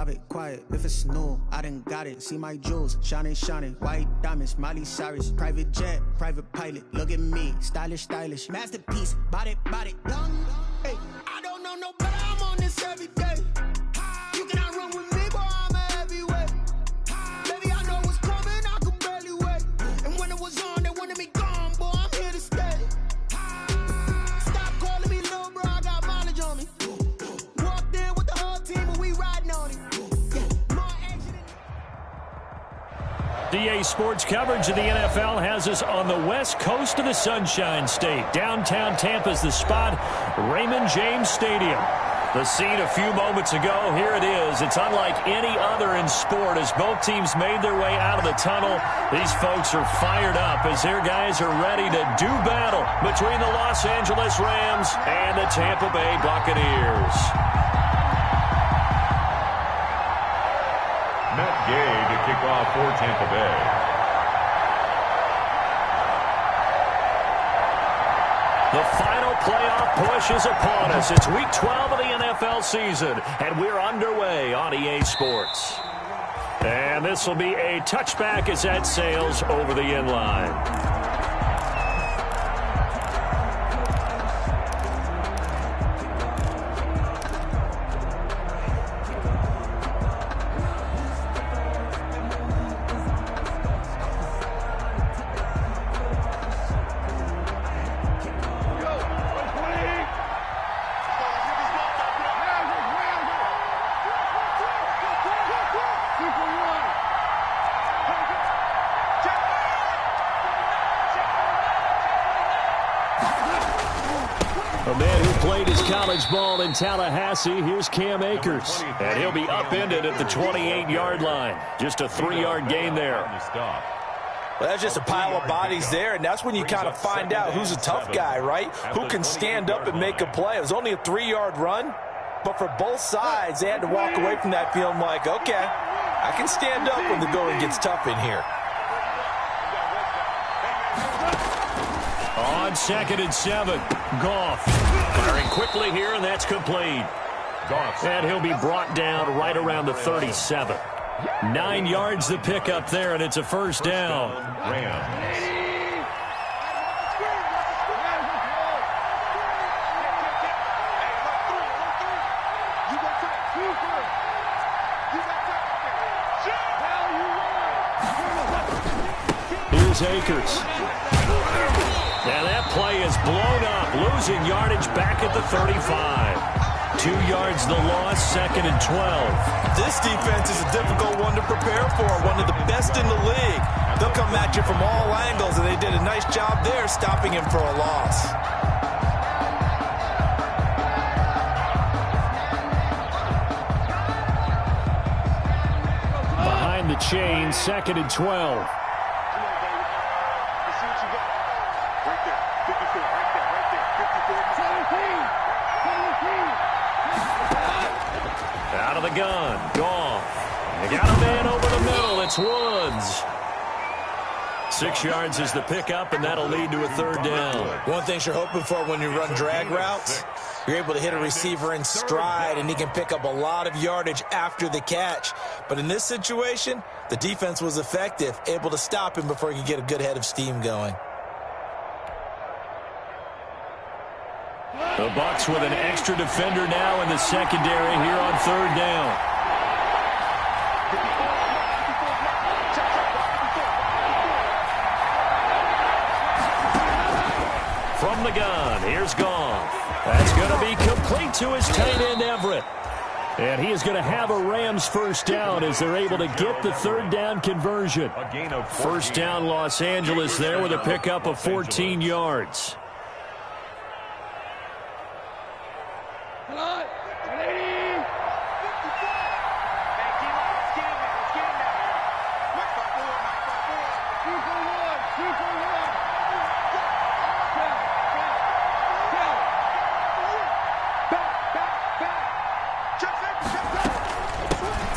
private, quiet, if it's new, I done got it. See my jewels, shining, shining, white diamonds, Miley Cyrus, private jet, private pilot, look at me, stylish, stylish, masterpiece, body, young, hey, I don't know no better, I'm on this every day. You cannot run with me, boy, I'm a heavyweight. Baby, I know what's coming, I could barely wait. And when it was on, they wanted me gone, boy, I'm here to stay. Stop calling me little bro, I got mileage on me. Walked in with the whole team and we riding on it. DA Sports coverage of the NFL has us on the west coast of the Sunshine State. Downtown Tampa's the spot, Raymond James Stadium. The scene a few moments ago, here it is. It's unlike any other in sport as both teams made their way out of the tunnel. These folks are fired up as their guys are ready to do battle between the Los Angeles Rams and the Tampa Bay Buccaneers. Matt Gay to kick off for Tampa Bay. The final playoff push is upon us. It's week 12 of the NFL season, and we're underway on EA Sports. And this will be a touchback as that sails over the end line. A man who played his college ball in Tallahassee, here's Cam Akers. And he'll be upended at the 28-yard line. Just a 3-yard gain there. Well, that's just a pile of bodies there, and that's when you kind of find out who's a tough guy, right? Who can stand up and make a play. It was only a 3-yard run, but for both sides, they had to walk away from that feeling like, okay, I can stand up when the going gets tough in here. On 2nd and 7, Goff firing quickly here, and that's complete. And he'll be brought down right around the 37. 9 yards the pickup there, and it's a first down. Here's Akers. And that play is blown up, losing yardage back at the 35. 2 yards the loss, 2nd and 12. This defense is a difficult one to prepare for, one of the best in the league. They'll come at you from all angles, and they did a nice job there stopping him for a loss. Behind the chain, 2nd and 12. Out of the gun, Goff. They got a man over the middle. It's Woods. 6 yards is the pickup, and that'll lead to a third down. One thing you're hoping for when you run drag routes, you're able to hit a receiver in stride, and he can pick up a lot of yardage after the catch. But in this situation, the defense was effective, able to stop him before he could get a good head of steam going. The Bucs with an extra defender now in the secondary here on third down. From the gun, here's Goff. That's going to be complete to his tight end, Everett. And he is going to have a Rams first down as they're able to get the third down conversion. First down, Los Angeles there with a pickup of 14 yards.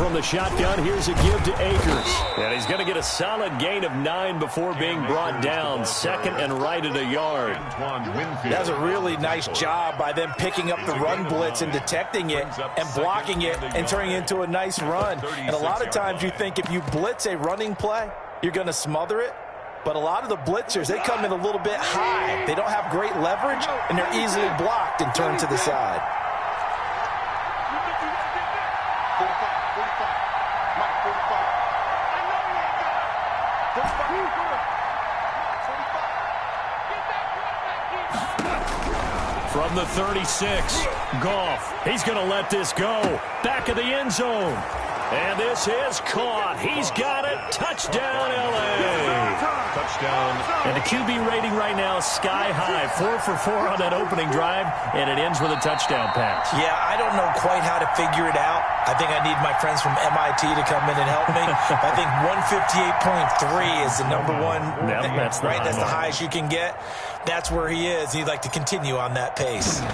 from the shotgun. Here's a give to Akers. And he's going to get a solid gain of 9 before being brought down. Second and right at a yard. That's a really nice job by them picking up the run blitz and detecting it and blocking it and turning it into a nice run. And a lot of times you think if you blitz a running play, you're going to smother it. But a lot of the blitzers, they come in a little bit high. They don't have great leverage, and they're easily blocked and turned to the side. From the 36, Goff. He's going to let this go. Back of the end zone. And this is caught. He's got it. Touchdown, L.A. Touchdown. And the QB rating right now is sky high. 4 for 4 on that opening drive, and it ends with a touchdown pass. Yeah, I don't know quite how to figure it out. I think I need my friends from MIT to come in and help me. I think 158.3 is the number one. Yep, that's right, that's the highest you can get. That's where he is. He'd like to continue on that pace.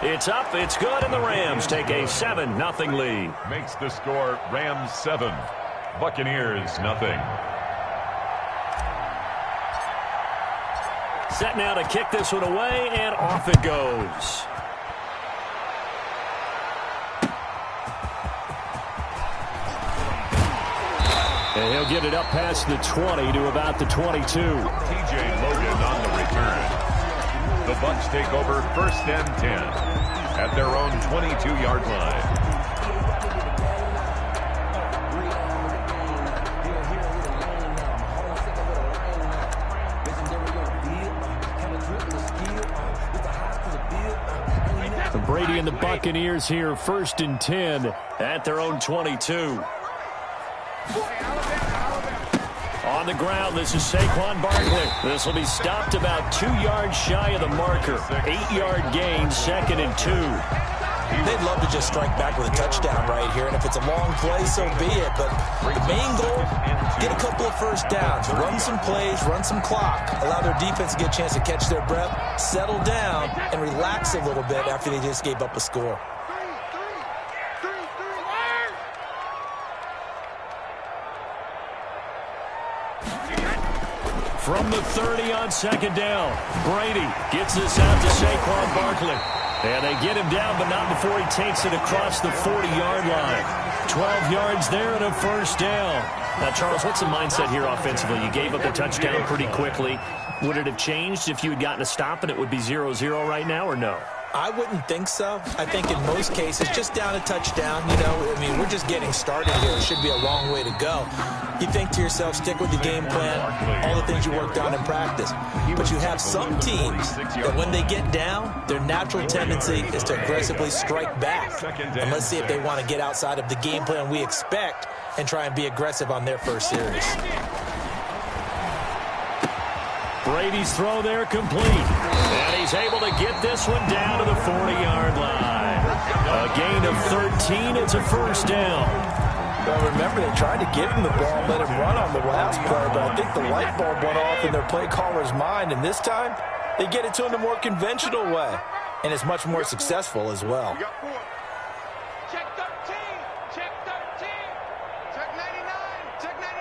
It's up, it's good, and the Rams take a 7-0 lead. Makes the score Rams 7, Buccaneers 0. Set now to kick this one away, and off it goes. And he'll get it up past the 20 to about the 22. TJ Logan on the return. The Bucs take over 1st and 10 at their own 22-yard line. Brady and the Buccaneers here, 1st and 10 at their own 22. On the ground, this is Saquon Barkley. This will be stopped about 2 yards shy of the marker. 8-yard gain, 2nd and 2. They'd love to just strike back with a touchdown right here, and if it's a long play, so be it. But the main goal, get a couple of first downs, run some plays, run some clock, allow their defense to get a chance to catch their breath, settle down, and relax a little bit after they just gave up a score. From the 30 on 2nd down, Brady gets this out to Saquon Barkley. And they get him down, but not before he takes it across the 40-yard line. 12 yards there and a 1st down. Now, Charles, what's the mindset here offensively? You gave up the touchdown pretty quickly. Would it have changed if you had gotten a stop and it would be 0-0 right now, or no? I wouldn't think so. I think in most cases, just down a touchdown, you know, I mean, we're just getting started here. It should be a long way to go. You think to yourself, stick with the game plan, all the things you worked on in practice. But you have some teams that when they get down, their natural tendency is to aggressively strike back. And let's see if they want to get outside of the game plan we expect and try and be aggressive on their first series. Brady's throw there complete. And he's able to get this one down to the 40-yard line. A gain of 13. It's a 1st down. Well, remember, they tried to give him the ball and let him run on the last play, but I think the light bulb went off in their play caller's mind, and this time they get it to him the more conventional way, and it's much more successful as well. Check 13, check 13, check 99, check 99.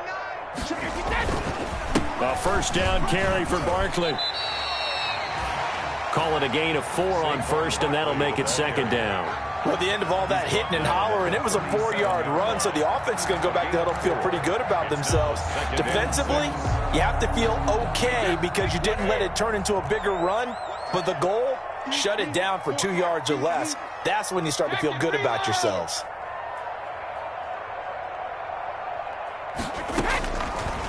A 1st down carry for Barkley. Call it a gain of 4 on 1st, and that'll make it 2nd down. Well, at the end of all that hitting and hollering, it was a 4-yard run, so the offense is going to go back to huddle, feel pretty good about themselves. Defensively, you have to feel okay because you didn't let it turn into a bigger run, but the goal, shut it down for 2 yards or less. That's when you start to feel good about yourselves.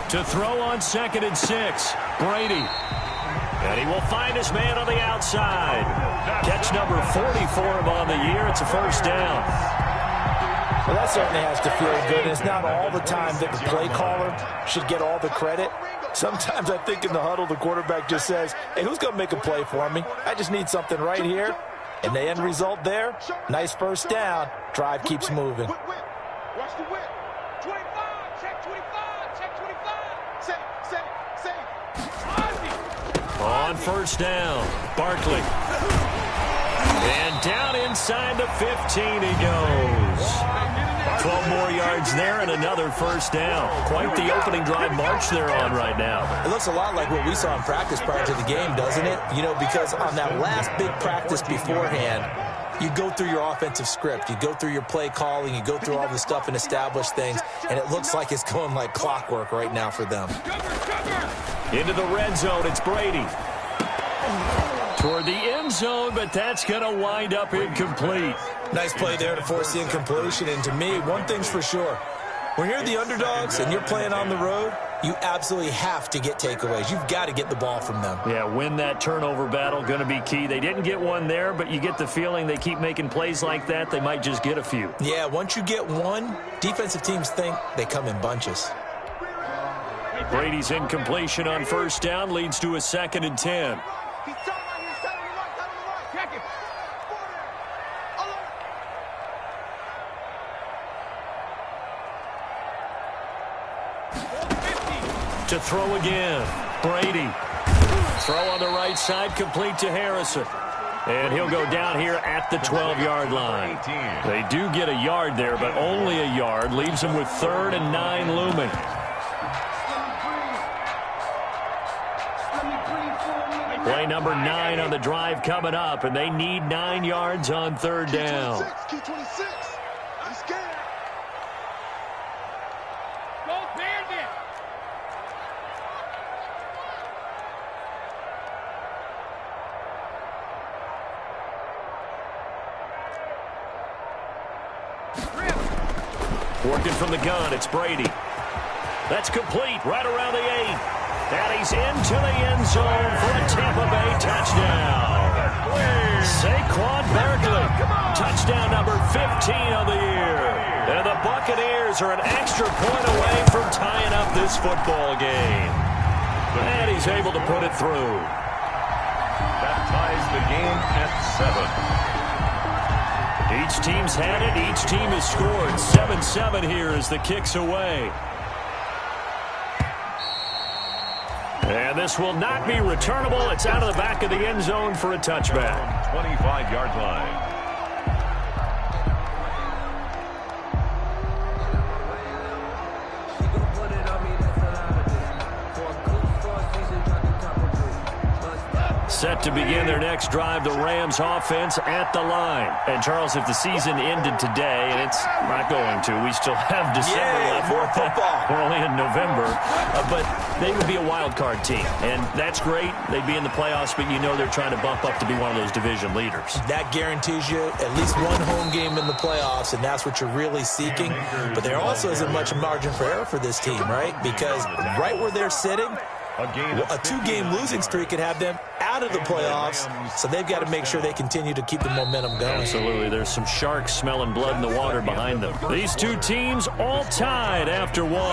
To throw on 2nd and 6, Brady. And he will find his man on the outside. Catch number 40 for him on the year. It's a 1st down. Well, that certainly has to feel good. It's not all the time that the play caller should get all the credit. Sometimes I think in the huddle, the quarterback just says, hey, who's going to make a play for me? I just need something right here. And the end result there, nice 1st down. Drive keeps moving. Watch the whip. 25, check 25, check 25. Say. On 1st down, Barkley. And down in Inside the 15 he goes. 12 more yards there and another first down. Quite the opening drive march they're on right now. It looks a lot like what we saw in practice prior to the game, doesn't it? You know, because on that last big practice beforehand, you go through your offensive script, you go through your play calling, you go through all the stuff and establish things, and it looks like it's going like clockwork right now for them. Into the red zone, it's Brady. Toward the end zone, but that's going to wind up incomplete. Nice play there to force the incompletion, and to me, one thing's for sure. When you're the underdogs and you're playing on the road, you absolutely have to get takeaways. You've got to get the ball from them. Yeah, win that turnover battle, going to be key. They didn't get one there, but you get the feeling they keep making plays like that, they might just get a few. Yeah, once you get one, defensive teams think they come in bunches. Brady's incompletion on first down leads to a 2nd and 10. To throw again, Brady. Throw on the right side, complete to Harrison. And he'll go down here at the 12-yard line. They do get a yard there, but only a yard. Leaves them with 3rd and 9 looming. Play number 9 on the drive coming up, and they need 9 yards on 3rd down. Working from the gun, it's Brady. That's complete right around the 8. And he's into the end zone for a Tampa Bay touchdown. Saquon Barkley, touchdown number 15 of the year. And the Buccaneers are an extra point away from tying up this football game. And he's able to put it through. That ties the game at 7. Each team's had it. Each team has scored. 7-7 here as the kick's away. And this will not be returnable. It's out of the back of the end zone for a touchback. 25-yard line. Set to begin their next drive, the Rams offense at the line. And, Charles, if the season ended today, and it's not going to, we still have December left. More football. We're only in November. But they would be a wild card team. And that's great. They'd be in the playoffs, but you know they're trying to bump up to be one of those division leaders. That guarantees you at least one home game in the playoffs, and that's what you're really seeking. But there also isn't much margin for error for this team, right? Because right where they're sitting, a 2-game losing streak could have them out of the playoffs, so they've got to make sure they continue to keep the momentum going. Absolutely. There's some sharks smelling blood in the water behind them. These two teams all tied after 1. 7.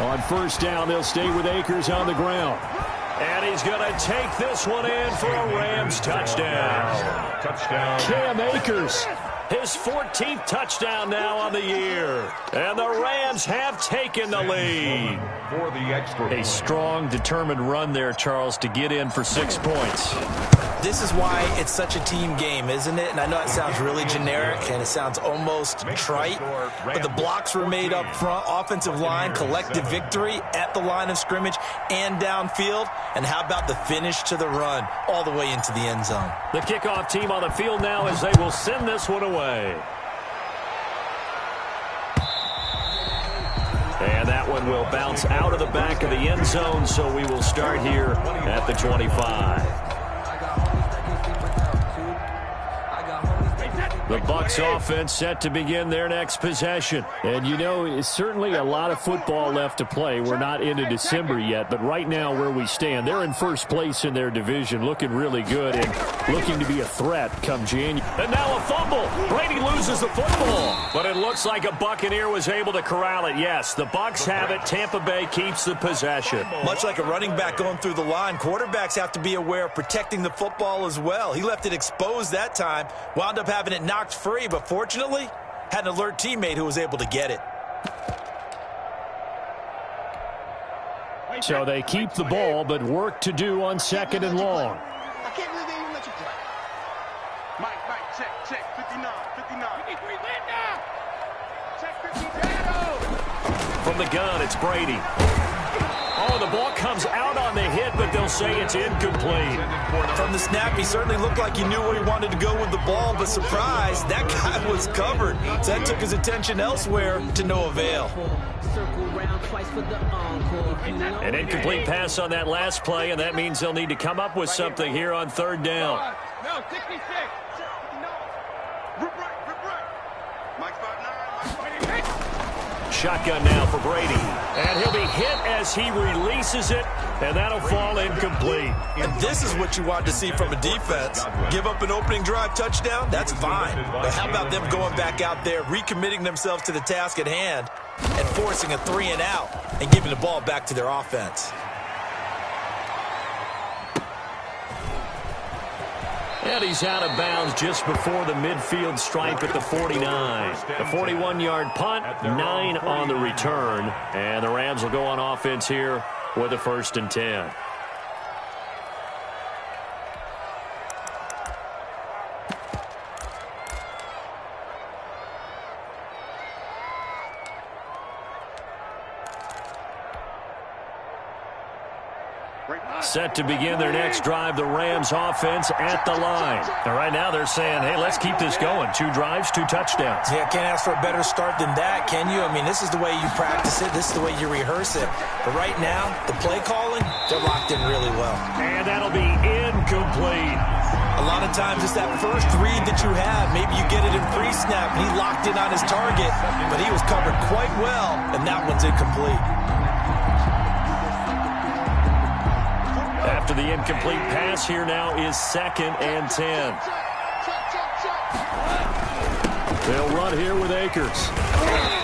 On first down, they'll stay with Akers on the ground. And he's going to take this one in for a Rams touchdown. Cam Akers, his 14th touchdown now on the year. And the Rams have taken the lead. For the extra A strong, determined run there, Charles, to get in for 6 points. This is why it's such a team game, isn't it? And I know it sounds really generic and it sounds almost trite, but the blocks were made up front, offensive line, collective victory at the line of scrimmage and downfield. And how about the finish to the run all the way into the end zone? The kickoff team on the field now as they will send this one away. And that one will bounce out of the back of the end zone, so we will start here at the 25. The Bucs offense set to begin their next possession. And, you know, it's certainly a lot of football left to play. We're not into December yet, but right now where we stand, they're in first place in their division, looking really good and looking to be a threat come January. And now a fumble. Brady loses the football. But it looks like a Buccaneer was able to corral it. Yes, the Bucs have it. Tampa Bay keeps the possession. Much like a running back going through the line, quarterbacks have to be aware of protecting the football as well. He left it exposed that time, wound up having it knocked free, but fortunately, had an alert teammate who was able to get it. So they keep the ball, but work to do on 2nd and long. I can't believe they even let you play. Mike, check, 59. We need 3 win now. Check 50. From the gun, it's Brady. Oh, the ball comes out on the hit, but they'll say it's incomplete. From the snap, he certainly looked like he knew where he wanted to go with the ball, but surprise, that guy was covered. So that took his attention elsewhere to no avail. An incomplete pass on that last play, and that means they'll need to come up with something here on 3rd down. No, 66. Rip right. Mike's 5'9". Shotgun now for Brady. And he'll be hit as he releases it, and that'll fall incomplete. And this is what you want to see from a defense. Give up an opening drive touchdown, that's fine. But how about them going back out there, recommitting themselves to the task at hand, and forcing a 3-and-out and giving the ball back to their offense. And he's out of bounds just before the midfield stripe at the 49. The 41-yard punt, 9 on the return. And the Rams will go on offense here with a 1st and 10. Set to begin their next drive, the Rams offense at the line. And right now they're saying, hey, let's keep this going. 2 drives, 2 touchdowns. Yeah, can't ask for a better start than that, can you? I mean, this is the way you practice it. This is the way you rehearse it. But right now, the play calling, they're locked in really well. And that'll be incomplete. A lot of times it's that first read that you have. Maybe you get it in pre-snap, and he locked in on his target, but he was covered quite well, and that one's incomplete. After the incomplete pass, here now is 2nd and 10. They'll run here with Akers.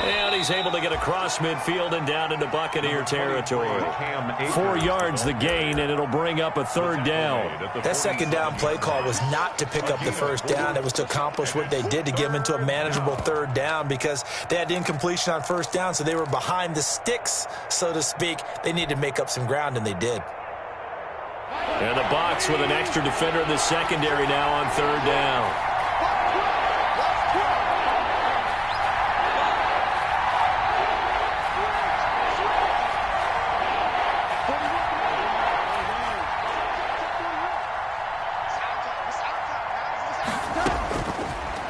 And he's able to get across midfield and down into Buccaneer territory. 4 yards the gain, and it'll bring up a 3rd down. That 2nd down play call was not to pick up the 1st down. It was to accomplish what they did, to get them into a manageable 3rd down, because they had incompletion on 1st down, so they were behind the sticks, so to speak. They needed to make up some ground, and they did. And the box with an extra defender in the secondary now on 3rd down.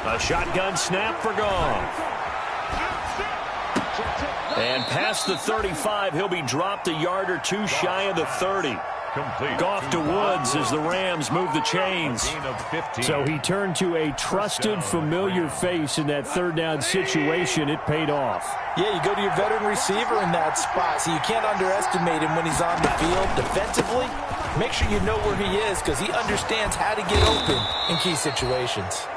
A shotgun snap for Goff. And past the 35, he'll be dropped a yard or 2 shy of the 30. Goff to Woods as the Rams move the chains. So he turned to a trusted, familiar face in that 3rd down situation. It paid off. Yeah, you go to your veteran receiver in that spot, so you can't underestimate him when he's on the field defensively. Make sure you know where he is, because he understands how to get open in key situations.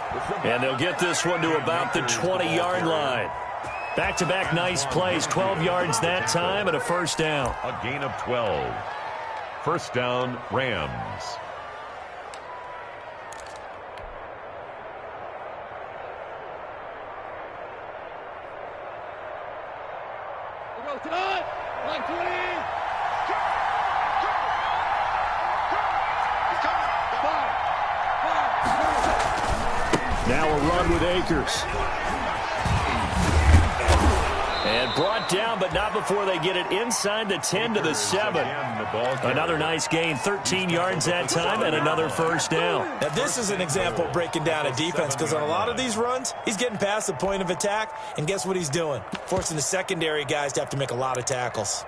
And they'll get this one to about the 20-yard line. Back-to-back nice plays, 12 yards that time, and a 1st down. A gain of 12. 1st down, Rams. Now a run with Akers. And brought down, but not before they get it inside the 10 to the 7. Another nice gain, 13 yards that time, and another 1st down. Now, this is an example of breaking down a defense, because on a lot of these runs, he's getting past the point of attack, and guess what he's doing? Forcing the secondary guys to have to make a lot of tackles.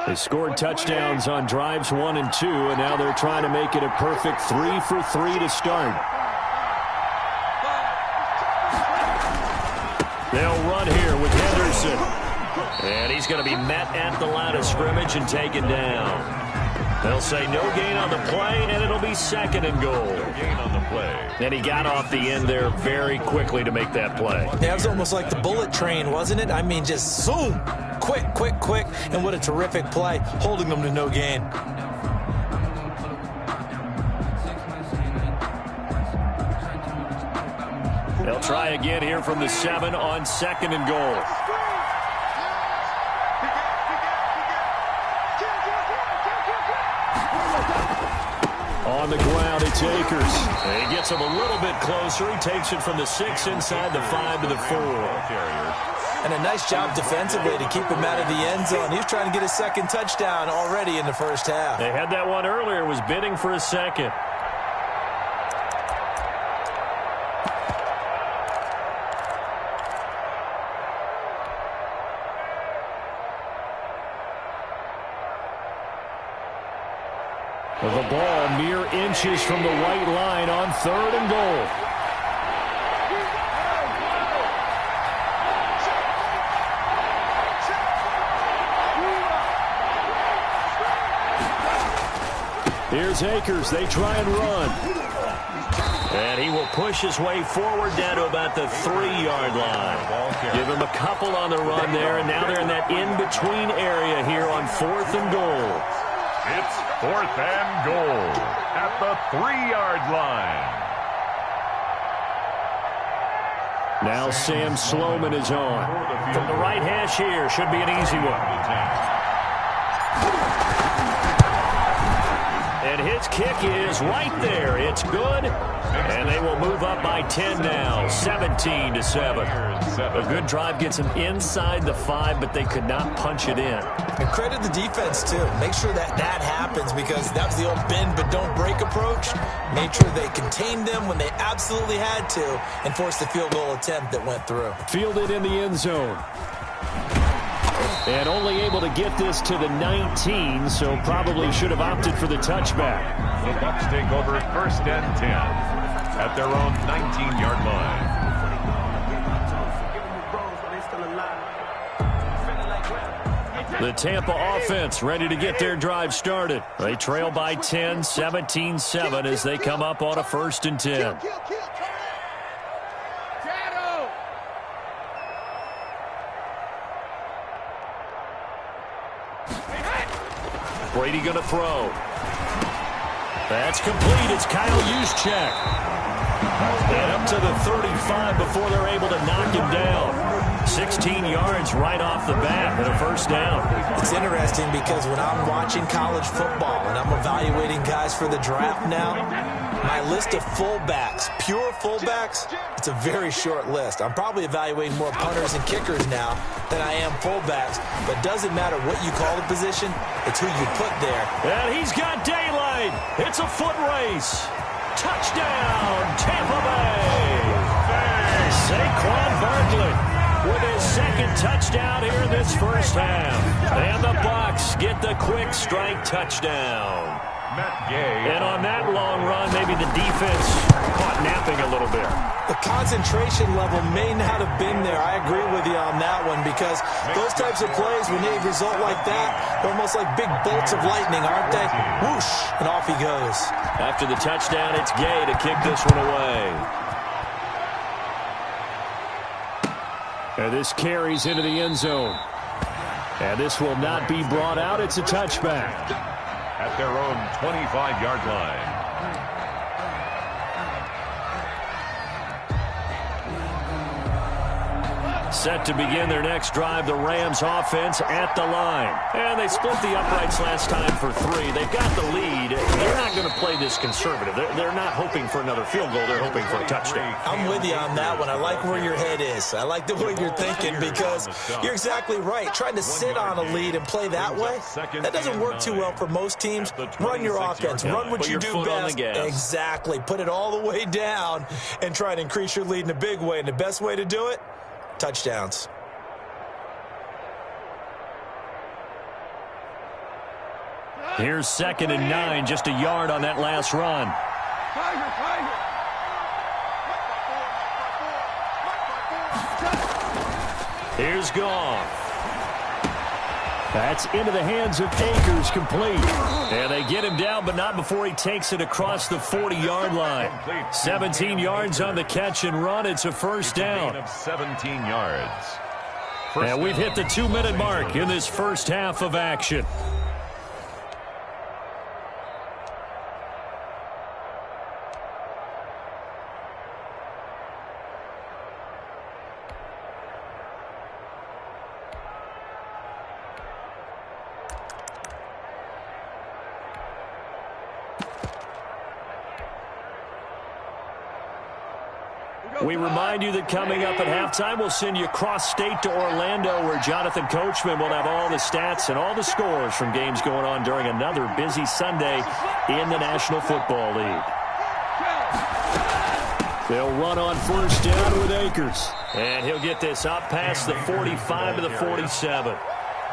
They scored touchdowns on drives 1 and 2, and now they're trying to make it a perfect 3 for 3 to start. They'll run here with Henderson. And he's going to be met at the line of scrimmage and taken down. They'll say no gain on the play, and it'll be 2nd and goal. No gain on the play. And he got off the end there very quickly to make that play. Yeah, it was almost like the bullet train, wasn't it? I mean, just zoom. Quick, quick, quick. And what a terrific play, holding them to no gain. They'll try again here from the 7 on 2nd and goal. On the ground, it's Akers. He gets him a little bit closer. He takes it from the 6 inside the 5 to the 4. And a nice job defensively to keep him out of the end zone. He was trying to get his 2nd touchdown already in the first half. They had that one earlier, was bidding for a 2nd. The ball mere inches from the white line on 3rd and goal. Here's Akers. They try and run. And he will push his way forward down to about the 3-yard line. Give him a couple on the run there, and now they're in that in-between area here on 4th and goal. It's 4th and goal at the 3-yard line. Now Sam Sloman is on. From the right hash here, should be an easy one. And his kick is right there. It's good. And they will move up by 10 now, 17-7. A good drive gets them inside the 5, but they could not punch it in. And credit the defense, too. Make sure that happens, because that was the old bend but don't break approach. Made sure they contained them when they absolutely had to and forced the field goal attempt that went through. Fielded in the end zone. And only able to get this to the 19, so probably should have opted for the touchback. The Bucs take over 1st and 10 at their own 19-yard line. The Tampa offense ready to get their drive started. They trail by 10, 17-7 as they come up on a 1st and 10. Brady going to throw. That's complete. It's Kyle Juszczyk. And up to the 35 before they're able to knock him down. 16 yards right off the bat and a 1st down. It's interesting because when I'm watching college football and I'm evaluating guys for the draft now, my list of fullbacks, pure fullbacks, it's a very short list. I'm probably evaluating more punters and kickers now than I am fullbacks, but it doesn't matter what you call the position, it's who you put there. And he's got daylight. It's a foot race. Touchdown, Tampa Bay. Saquon Barkley with his 2nd touchdown here in this first half. And the Bucs get the quick strike touchdown. And on that long run, maybe the defense caught napping a little bit. The concentration level may not have been there. I agree with you on that one, because those types of plays, when they result like that, they're almost like big bolts of lightning, aren't they? Whoosh, and off he goes. After the touchdown, it's Gay to kick this one away. And this carries into the end zone. And this will not be brought out. It's a touchback. At their own 25-yard line. Set to begin their next drive, the Rams offense at the line. And they split the uprights last time for 3. They've got the lead. They're not going to play this conservative. They're not hoping for another field goal. They're hoping for a touchdown. I'm with you on that one. I like where your head is. I like the way you're thinking, because you're exactly right. Trying to sit on a lead and play that way, that doesn't work too well for most teams. Run your offense. Run what you do best. Exactly. Put it all the way down and try to increase your lead in a big way. And the best way to do it, touchdowns. Here's 2nd and 9, just a yard on that last run. Here's Goff. That's into the hands of Akers, complete. And they get him down, but not before he takes it across the 40-yard line. 17 yards on the catch and run. It's a first down. Of 17 yards. And we've hit the 2-minute mark in this first half of action. We remind you that coming up at halftime, we'll send you cross-state to Orlando, where Jonathan Coachman will have all the stats and all the scores from games going on during another busy Sunday in the National Football League. They'll run on first down with Akers. And he'll get this up past the 45 to the 47.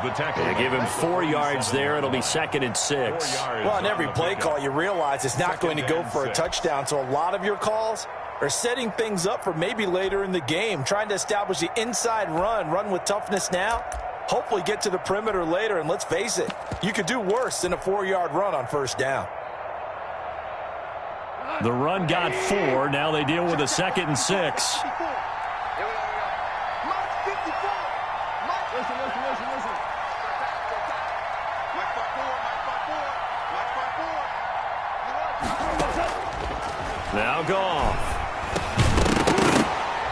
They give him 4 yards there. It'll be 2nd and 6. Well, on every play call, you realize it's not going to go for a touchdown. So a lot of your calls are setting things up for maybe later in the game, trying to establish the inside run with toughness now, hopefully get to the perimeter later, and let's face it, you could do worse than a 4-yard run on first down. The run got 4. Now they deal with a 2nd and 6. Now Goff.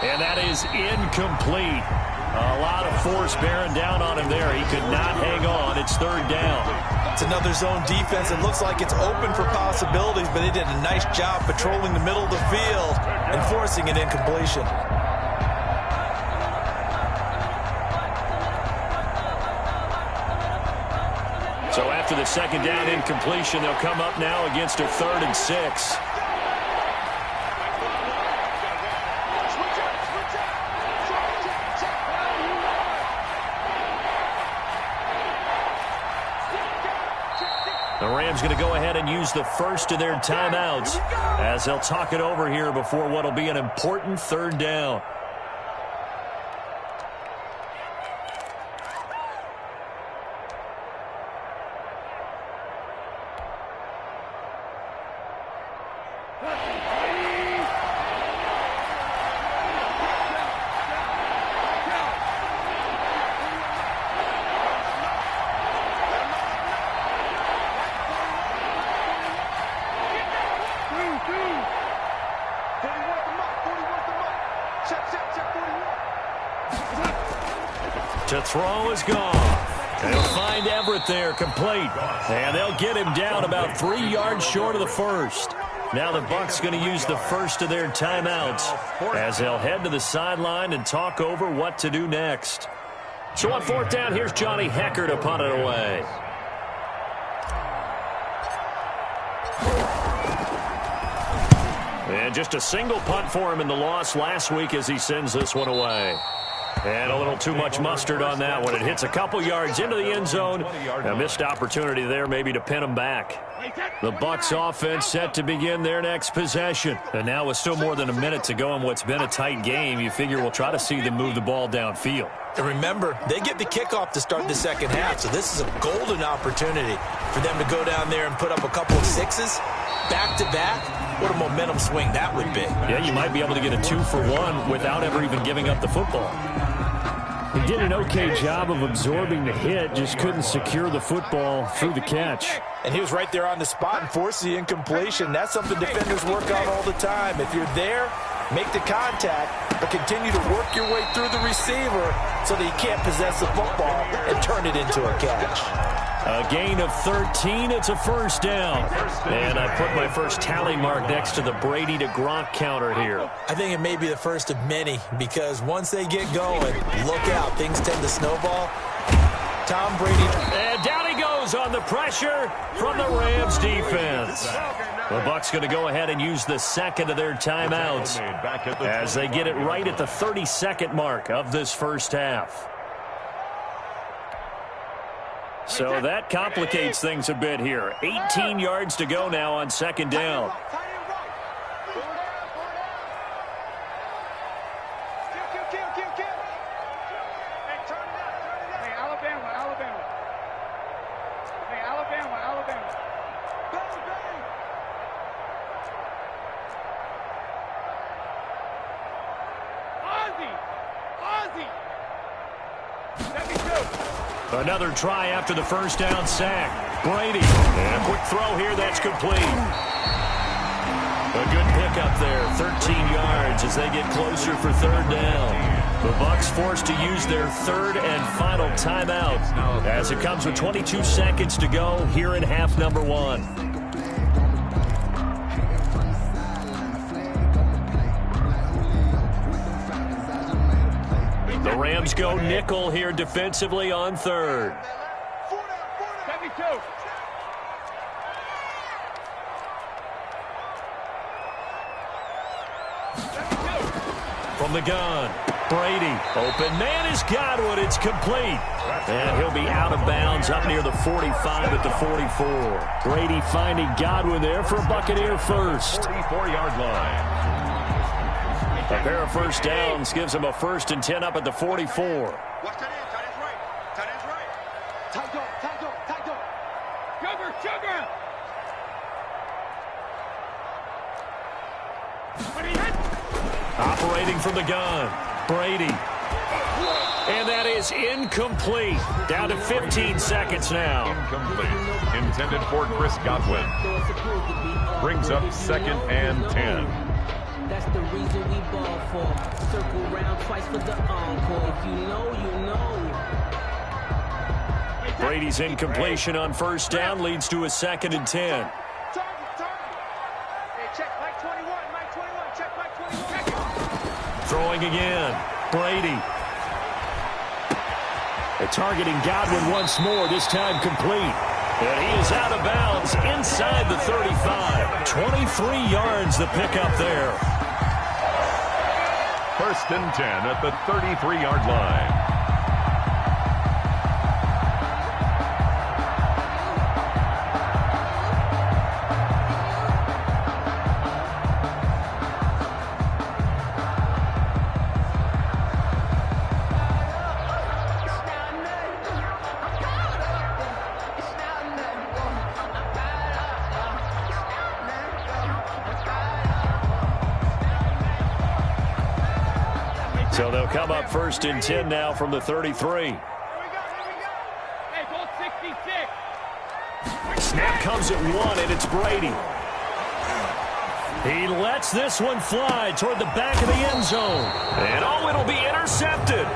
And that is incomplete. A lot of force bearing down on him there. He could not hang on. It's 3rd down. It's another zone defense. It looks like it's open for possibilities, but they did a nice job patrolling the middle of the field and forcing an incompletion. So after the 2nd down incompletion, they'll come up now against a 3rd and 6. The Rams going to go ahead and use the first of their timeouts as they'll talk it over here before what will be an important 3rd down. To throw is Goff. They'll find Everett there, complete. And they'll get him down about 3 yards short of the first. Now the Bucs going to use the first of their timeouts as they'll head to the sideline and talk over what to do next. So on 4th down, here's Johnny Hecker to punt it away. And just a single punt for him in the loss last week as he sends this one away. And a little too much mustard on that one. It hits a couple yards into the end zone. A missed opportunity there maybe to pin him back. The Bucs offense set to begin their next possession. And now with still more than a minute to go in what's been a tight game, you figure we'll try to see them move the ball downfield. And remember, they get the kickoff to start the 2nd half, so this is a golden opportunity for them to go down there and put up a couple of 6s back-to-back. What a momentum swing that would be. Yeah, you might be able to get a 2-for-1 without ever even giving up the football. He did an okay job of absorbing the hit, just couldn't secure the football through the catch. And he was right there on the spot and forced the incompletion. That's something defenders work on all the time. If you're there, make the contact, but continue to work your way through the receiver so that he can't possess the football and turn it into a catch. A gain of 13. It's a first down. And I put my first tally mark next to the Brady to Gronk counter here. I think it may be the first of many because once they get going, look out. Things tend to snowball. Tom Brady. And down he goes on the pressure from the Rams defense. The Bucs going to go ahead and use the 2nd of their timeouts as they get it right at the 32nd mark of this first half. So that complicates things a bit here. 18 yards to go now on 2nd down. Another try after the first down sack. Brady. And a quick throw here. That's complete. A good pickup there. 13 yards as they get closer for third down. The Bucs forced to use their third and final timeout as it comes with 22 seconds to go here in half number 1. The Rams go nickel here defensively on third. 72. From the gun, Brady. Open man is Godwin. It's complete. And he'll be out of bounds up near the 45 at the 44. Brady finding Godwin there for a Buccaneer first. 44-yard line. A pair of first downs gives him a 1st and 10 up at the 44. Watch that end. Tight end's right. Tight end's right. Tight dog. Tight dog. Tight dog. Sugar. Sugar. Operating from the gun, Brady. And that is incomplete. Down to 15 seconds now. Incomplete. Intended for Chris Godwin. Brings up 2nd and 10. That's the reason we ball for. Circle round twice for the encore. If you know, you know. Brady's incompletion on first down leads to a 2nd and 10. Target. Hey, check Mike 21. Mike 21. Check Mike 21. Throwing again, Brady. Targeting Godwin once more, this time complete. And he is out of bounds inside the 35. 23 yards the pickup there. 1st and 10 at the 33-yard line. So they'll come up 1st and 10 now from the 33. Hey, goal 66. Snap comes at 1, and it's Brady. He lets this one fly toward the back of the end zone. And oh, it'll be intercepted.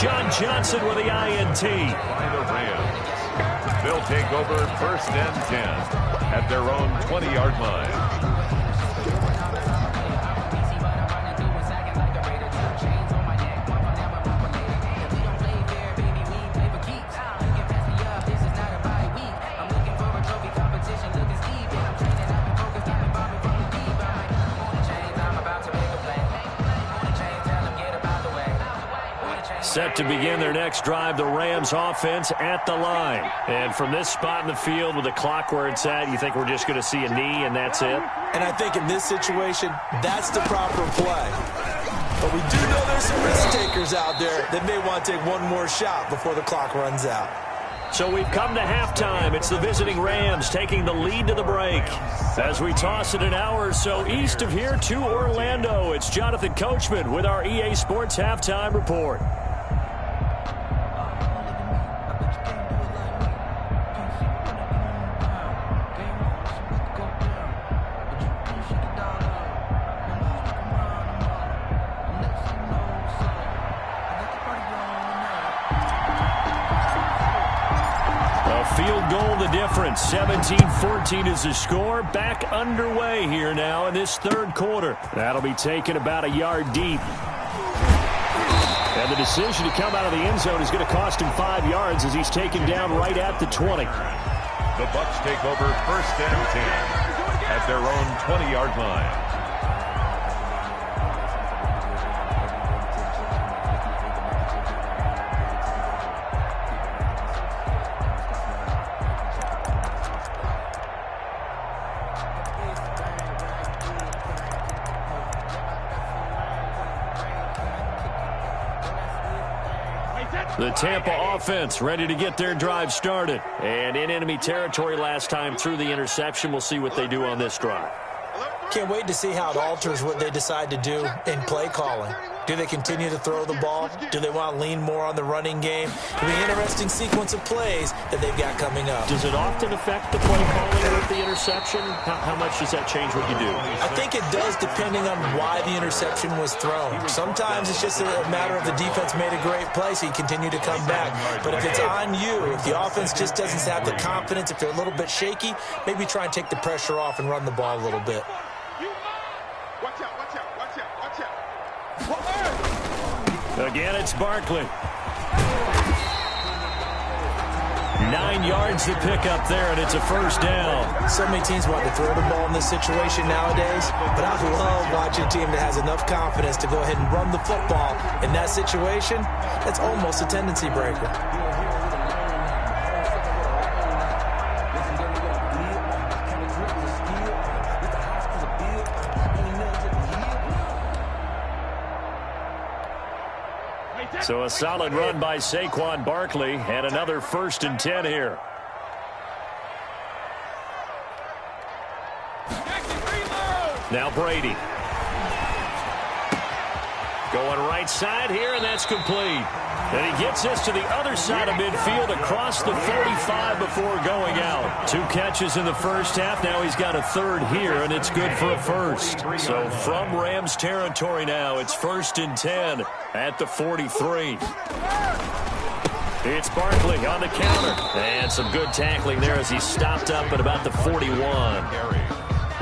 John Johnson with the INT. By the Rams. They'll take over 1st and 10 at their own 20-yard line. Set to begin their next drive, the Rams offense at the line. And from this spot in the field with the clock where it's at, you think we're just going to see a knee and that's it? And I think in this situation, that's the proper play. But we do know there's some risk takers out there that may want to take one more shot before the clock runs out. So we've come to halftime. It's the visiting Rams taking the lead to the break. As we toss it an hour or so east of here to Orlando, it's Jonathan Coachman with our EA Sports Halftime Report. Field goal the difference. 17-14 is the score. Back underway here now in this third quarter. That'll be taken about a yard deep. And the decision to come out of the end zone is going to cost him 5 yards as he's taken down right at the 20. The Bucs take over 1st and 10 at their own 20-yard line. The Tampa offense ready to get their drive started. And in enemy territory last time through the interception. We'll see what they do on this drive. Can't wait to see how it alters what they decide to do in play calling. Do they continue to throw the ball? Do they want to lean more on the running game? It'll be an interesting sequence of plays that they've got coming up. Does it often affect the play calling with the interception? How much does that change what you do? I think it does, depending on why the interception was thrown. Sometimes it's just a matter of the defense made a great play, so you continue to come back. But if it's on you, if the offense just doesn't have the confidence, if they're a little bit shaky, maybe try and take the pressure off and run the ball a little bit. Watch out, watch out, watch out, watch out. Again, it's Barkley. 9 yards to pick up there, and it's a first down. So many teams want to throw the ball in this situation nowadays, but I love watching a team that has enough confidence to go ahead and run the football. In that situation, that's almost a tendency breaker. So a solid run by Saquon Barkley, and another 1st and 10 here. Now Brady. Going right side here, and that's complete. And he gets us to the other side of midfield across the 45 before going out. 2 catches in the first half. Now he's got a 3rd here, and it's good for a 1st. So from Rams territory now, it's 1st and 10 at the 43. It's Barkley on the counter. And some good tackling there as he stopped up at about the 41.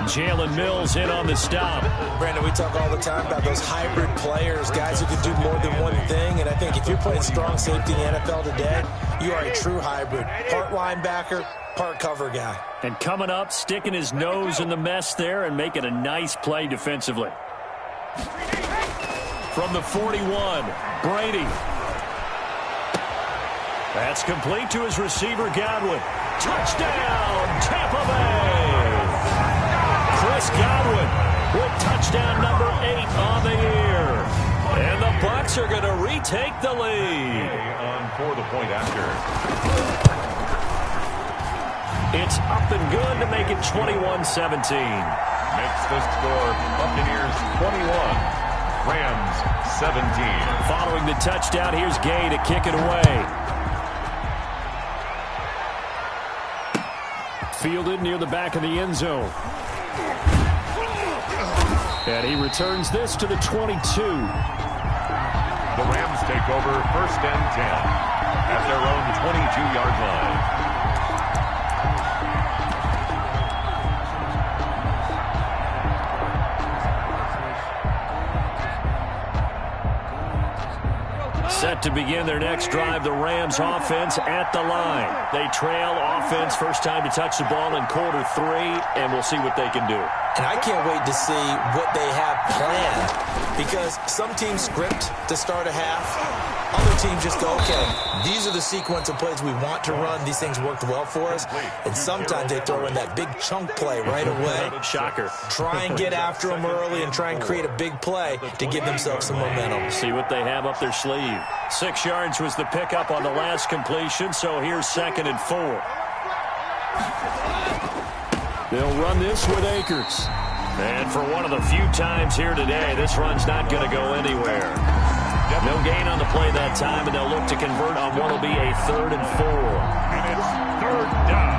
Jalen Mills in on the stop. Brandon, we talk all the time about those hybrid players, guys who can do more than one thing. And I think if you're playing strong safety in the NFL today, you are a true hybrid. Part linebacker, part cover guy. And coming up, sticking his nose in the mess there and making a nice play defensively. From the 41, Brady. That's complete to his receiver, Godwin. Touchdown, Tampa Bay! Chris Godwin with touchdown number 8 on the year. And the Bucs are going to retake the lead. On for the point after. It's up and good to make it 21-17. Makes the score Buccaneers 21, Rams 17. Following the touchdown, here's Gay to kick it away. Fielded near the back of the end zone. And he returns this to the 22. The Rams take over 1st and 10 at their own 22-yard line. Set to begin their next drive, the Rams offense at the line. They trail offense, first time to touch the ball in quarter 3, and we'll see what they can do. And I can't wait to see what they have planned, because some teams script to start a half. Other teams just go, okay, these are the sequence of plays we want to run. These things worked well for us. And sometimes they throw in that big chunk play right away. Shocker. Try and get after them early and try and create a big play to give themselves some momentum. See what they have up their sleeve. 6 yards was the pickup on the last completion, so here's 2nd and 4. They'll run this with Akers. And for one of the few times here today, this run's not going to go anywhere. No gain on the play that time, and they'll look to convert on what will be a 3rd and 4. And it's 3rd down.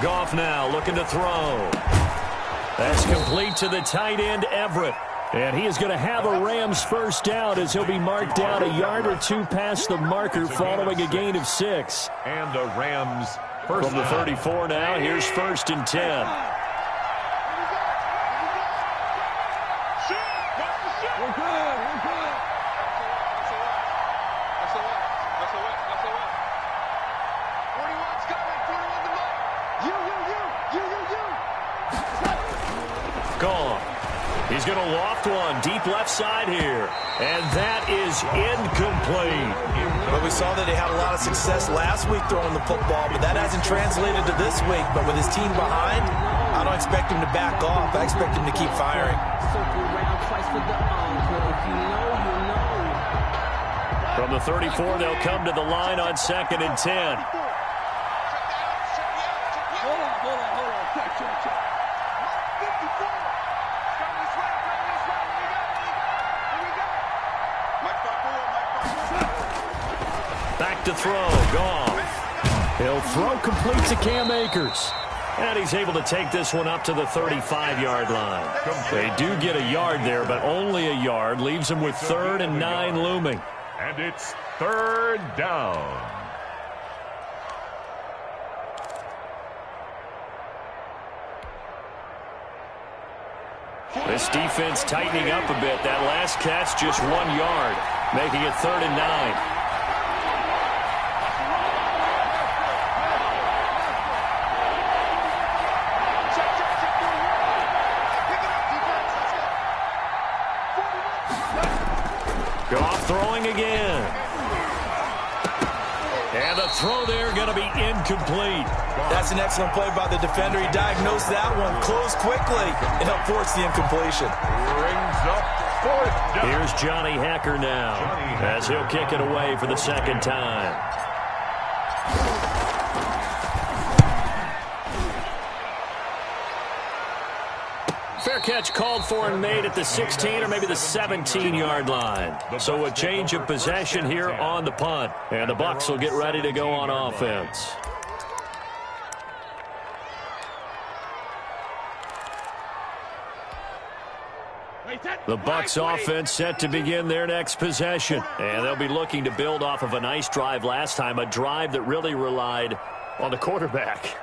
Goff now looking to throw. That's complete to the tight end, Everett. And he is going to have a Rams first down as he'll be marked down a yard or 2 past the marker following a gain of 6. And the Rams first From the 34 now, here's 1st and 10. He's going to loft one deep left side here. And that is incomplete. Well, we saw that he had a lot of success last week throwing the football, but that hasn't translated to this week. But with his team behind, I don't expect him to back off. I expect him to keep firing. Circle round twice for the encore. If you know, you know. From the 34, they'll come to the line on 2nd and 10. Hold on. Check. Back to throw, Goff. He'll throw complete to Cam Akers. And he's able to take this one up to the 35-yard line. They do get a yard there, but only a yard. Leaves them with 3rd and 9 looming. And it's 3rd down. This defense tightening up a bit. That last catch, just 1 yard, making it 3rd and 9. Goff throwing again. And the throw there going to be incomplete. That's an excellent play by the defender. He diagnosed that one, closed quickly, and helped force the incompletion. Brings up 4th down. Here's Johnny Hacker now, as he'll kick it away for the 2nd time. Fair catch called for and made at the 16 or maybe the 17-yard line. So a change of possession here on the punt. And the Bucs will get ready to go on offense. The Bucs offense set to begin their next possession. And they'll be looking to build off of a nice drive last time, a drive that really relied on the quarterback.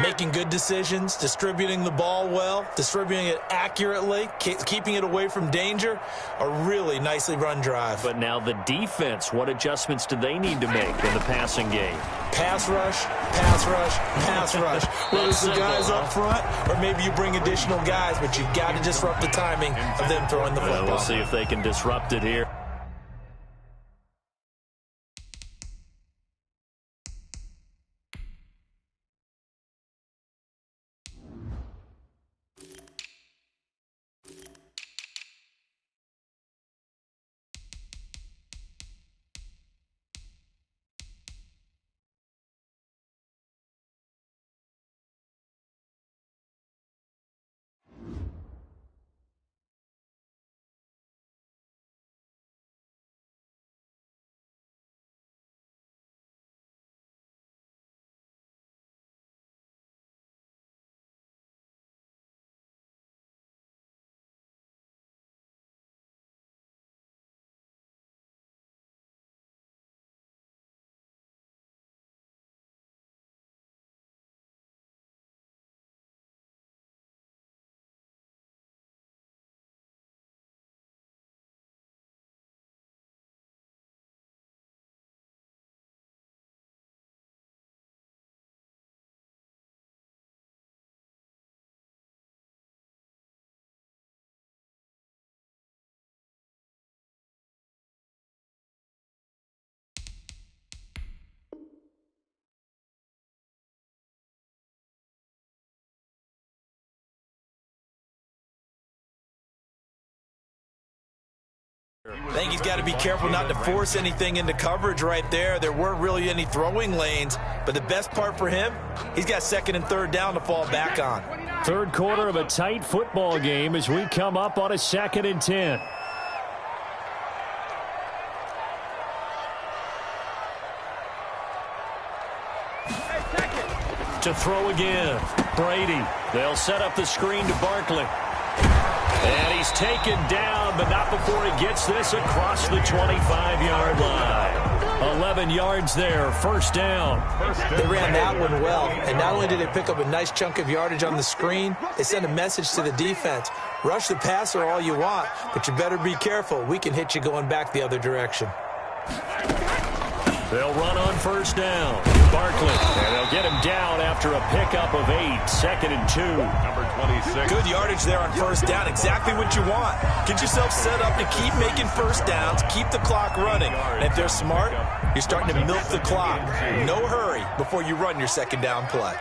Making good decisions, distributing the ball well, distributing it accurately, keeping it away from danger. A really nicely run drive. But now the defense, what adjustments do they need to make in the passing game? Pass rush, pass rush, pass rush. Whether it's the guys up front or maybe you bring additional guys, but you've got to disrupt the timing of them throwing the football. We'll see if they can disrupt it here. I think he's got to be careful not to force anything into coverage right there. There weren't really any throwing lanes, but the best part for him, he's got 2nd and 3rd down to fall back on. 3rd quarter of a tight football game as we come up on a 2nd and 10. To throw again, Brady. They'll set up the screen to Barkley. And he's taken down, but not before he gets this across the 25-yard line. 11 yards there, 1st down. They ran that one well, and not only did they pick up a nice chunk of yardage on the screen, they sent a message to the defense. Rush the passer all you want, but you better be careful. We can hit you going back the other direction. They'll run on first down. Barkley, and they'll get him down after a pickup of 8. 2nd and 2. Number 26. Good yardage there on first down. Exactly what you want. Get yourself set up to keep making first downs, keep the clock running. And if they're smart, you're starting to milk the clock. No hurry before you run your second down play.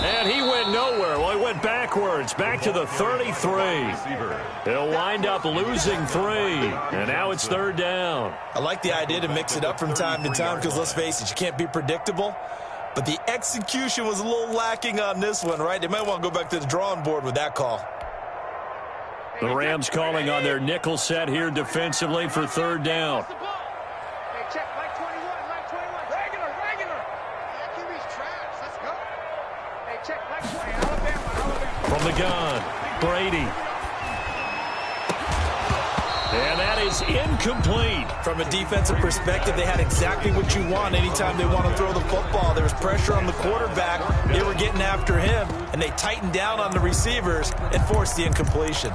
And he went nowhere. Well, he went backwards, back to the 33. They'll wind up losing 3. And now it's 3rd down. I like the idea to mix it up from time to time because, let's face it, you can't be predictable. But the execution was a little lacking on this one, right? They might want to go back to the drawing board with that call. The Rams calling on their nickel set here defensively for 3rd down. Hey, check, Mike 21, Mike 21. Regular. Yeah, QB's trash. Let's go. Hey, check, Mike 20, Alabama. From the gun, Brady. And that is incomplete. From a defensive perspective, they had exactly what you want anytime they want to throw the football. There was pressure on the quarterback. They were getting after him, and they tightened down on the receivers and forced the incompletion.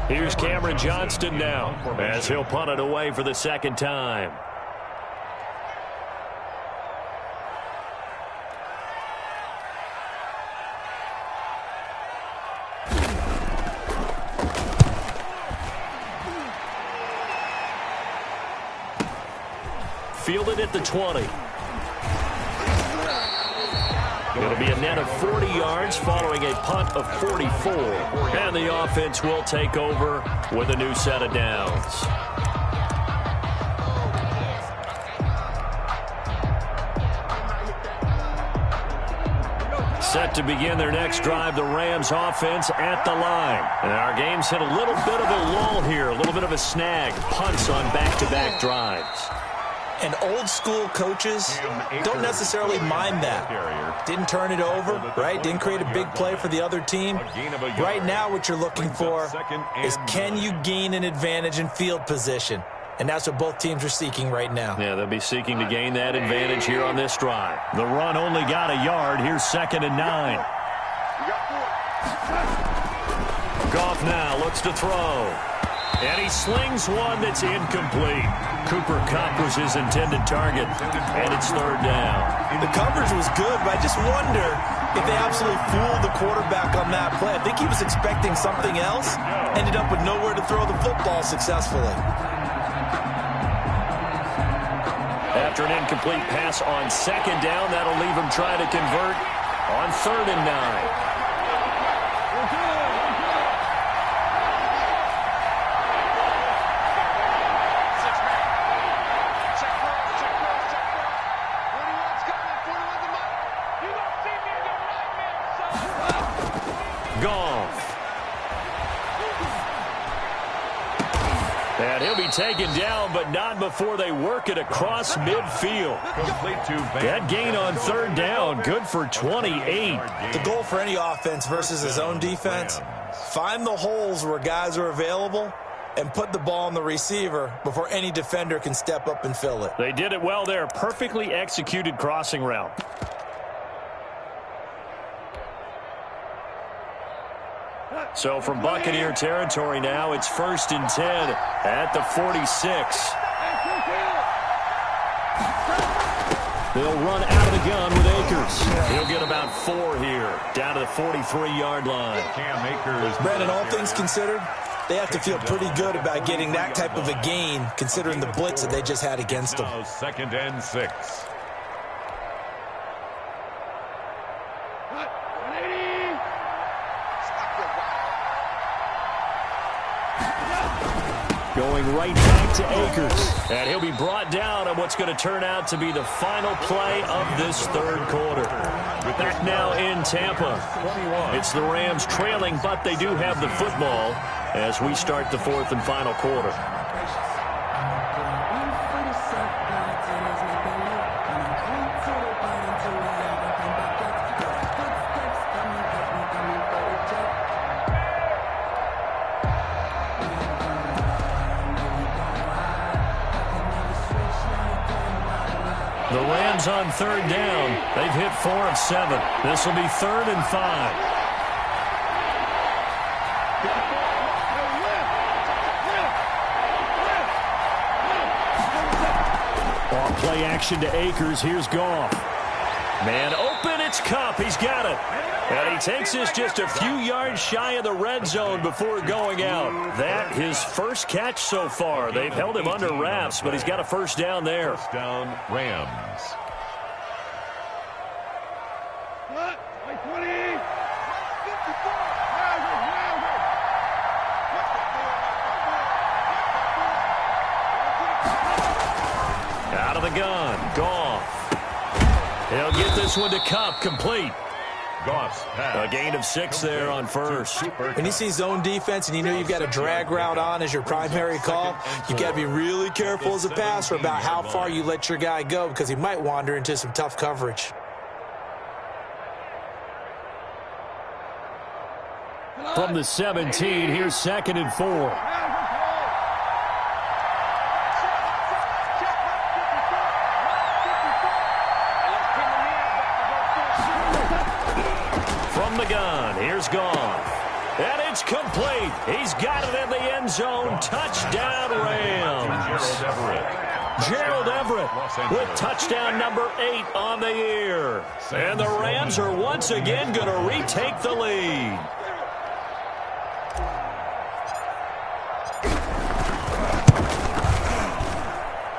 Here's Cameron Johnston now as he'll punt it away for the 2nd time. Fielded at the 20. It'll be a net of 40 yards following a punt of 44. And the offense will take over with a new set of downs. Set to begin their next drive, the Rams offense at the line. And our game's hit a little bit of a lull here, a little bit of a snag. Punts on back-to-back drives. And old-school coaches don't necessarily mind that. Didn't turn it over, right? Didn't create a big play for the other team. Right now what you're looking for is, can you gain an advantage in field position? And that's what both teams are seeking right now. Yeah, they'll be seeking to gain that advantage here on this drive. The run only got a yard. Here's 2nd and 9. Goff now looks to throw. And he slings one that's incomplete. Cooper Kupp was his intended target, and it's 3rd down. The coverage was good, but I just wonder if they absolutely fooled the quarterback on that play. I think he was expecting something else, ended up with nowhere to throw the football successfully. After an incomplete pass on 2nd down, that'll leave him trying to convert on 3rd and 9. And he'll be taken down, but not before they work it across midfield. That gain on 3rd down, good for 28. The goal for any offense versus his own defense, find the holes where guys are available and put the ball on the receiver before any defender can step up and fill it. They did it well there. Perfectly executed crossing route. So from Buccaneer territory now, it's 1st and 10 at the 46. They'll run out of the gun with Akers. He'll get about 4 here, down to the 43-yard line. Brandon, all things considered, they have to feel pretty good about getting that type of a gain, considering the blitz that they just had against them. 2nd and 6. Going right back to Akers. And he'll be brought down on what's going to turn out to be the final play of this 3rd quarter. Back now in Tampa. It's the Rams trailing, but they do have the football as we start the 4th and final quarter. Rams on third down. They've hit 4 of 7. This will be 3rd and 5. Off play action to Akers. Here's Goff. Man open, it's Kupp. He's got it. And he takes this just a few yards shy of the red zone before going out. That his first catch so far. They've held him under wraps, but he's got a first down there. First down, Rams. Out of the gun, Goff. He'll get this one to Kupp, complete. A gain of 6 there on first. When you see zone defense and you know you've got a drag route on as your primary call, you've got to be really careful as a passer about how far you let your guy go because he might wander into some tough coverage. From the 17, here's 2nd and 4. Here's Goff. And it's complete. He's got it in the end zone. Touchdown, Rams. Gerald Everett with touchdown number 8 on the year. And the Rams are once again going to retake the lead.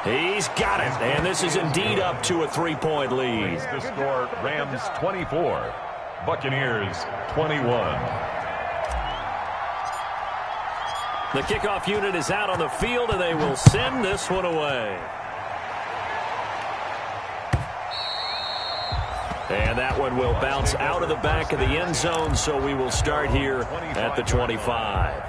He's got it. And this is indeed up to a 3-point lead. The score, Rams 24. Buccaneers 21. The kickoff unit is out on the field, and they will send this one away. And that one will bounce out of the back of the end zone, so we will start here at the 25.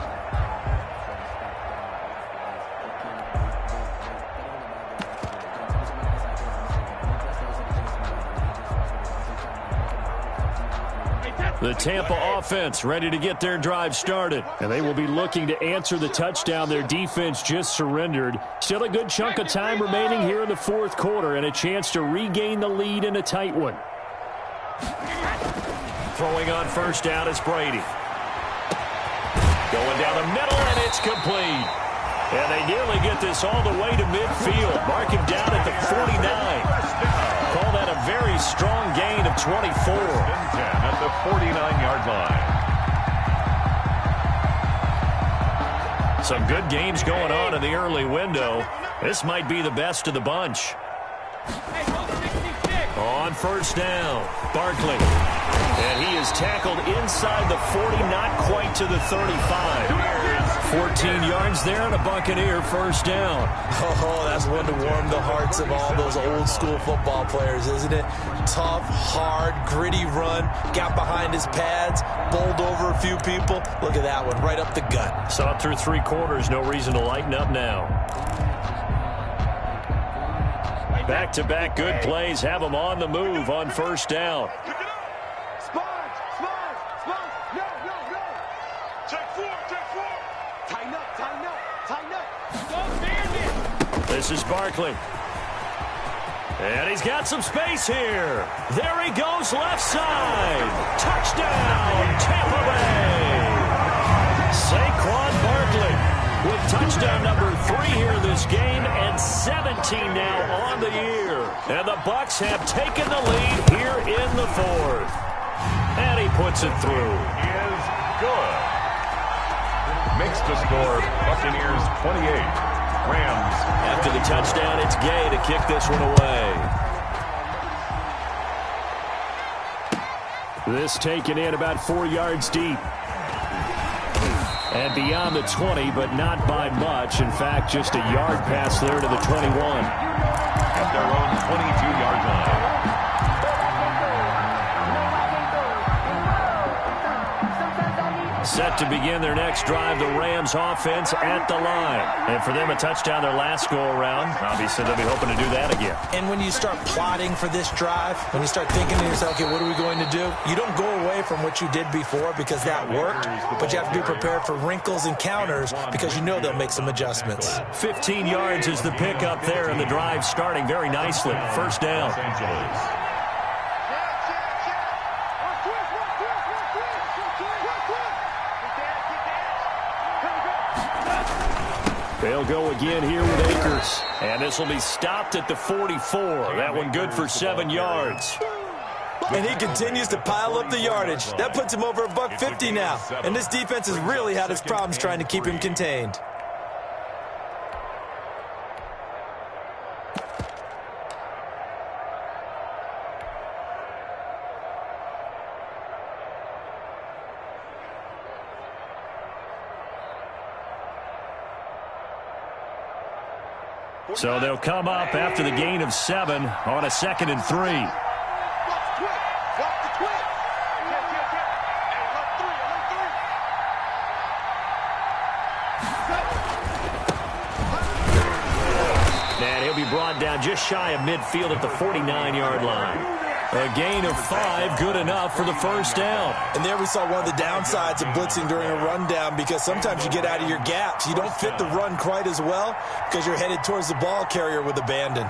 The Tampa offense ready to get their drive started. And they will be looking to answer the touchdown their defense just surrendered. Still a good chunk of time remaining here in the 4th quarter and a chance to regain the lead in a tight one. Throwing on first down is Brady. Going down the middle, and it's complete. And they nearly get this all the way to midfield. Mark him down at the 49. Call that a very strong gain of 24. At the 49-yard line. Some good games going on in the early window. This might be the best of the bunch. On first down, Barkley. And he is tackled inside the 40, not quite to the 35. 14 yards there and a Buccaneer first down. Oh, that's one to warm the hearts of all those old school football players, isn't it? Tough, hard, gritty run, got behind his pads, bowled over a few people. Look at that one, right up the gut. Saw it through 3 quarters, no reason to lighten up now. Back-to-back good plays have them on the move on first down. This is Barkley. And he's got some space here. There he goes, left side. Touchdown, Tampa Bay. Saquon Barkley with touchdown number 3 here this game and 17 now on the year. And the Bucs have taken the lead here in the 4th. And he puts it through. Is good. Makes the score Buccaneers 28. Rams. After the touchdown, it's Gay to kick this one away. This taken in about 4 yards deep. And beyond the 20, but not by much. In fact, just a yard pass there to the 21. At their own 22-yard line. Set to begin their next drive, the Rams offense at the line. And for them, a touchdown their last go-around. Obviously, they'll be hoping to do that again. And when you start plotting for this drive, when you start thinking to yourself, okay, what are we going to do? You don't go away from what you did before because that worked, but you have to be prepared for wrinkles and counters because you know they'll make some adjustments. 15 yards is the pickup there, and the drive starting very nicely. First down. They'll go again here with Akers. And this will be stopped at the 44. That one good for 7 yards. And he continues to pile up the yardage. That puts him over $150 now. And this defense has really had its problems trying to keep him contained. So they'll come up after the gain of 7 on a 2nd and 3. And he'll be brought down just shy of midfield at the 49-yard line. A gain of 5, good enough for the first down. And there we saw one of the downsides of blitzing during a rundown because sometimes you get out of your gaps. You don't fit the run quite as well because you're headed towards the ball carrier with abandon.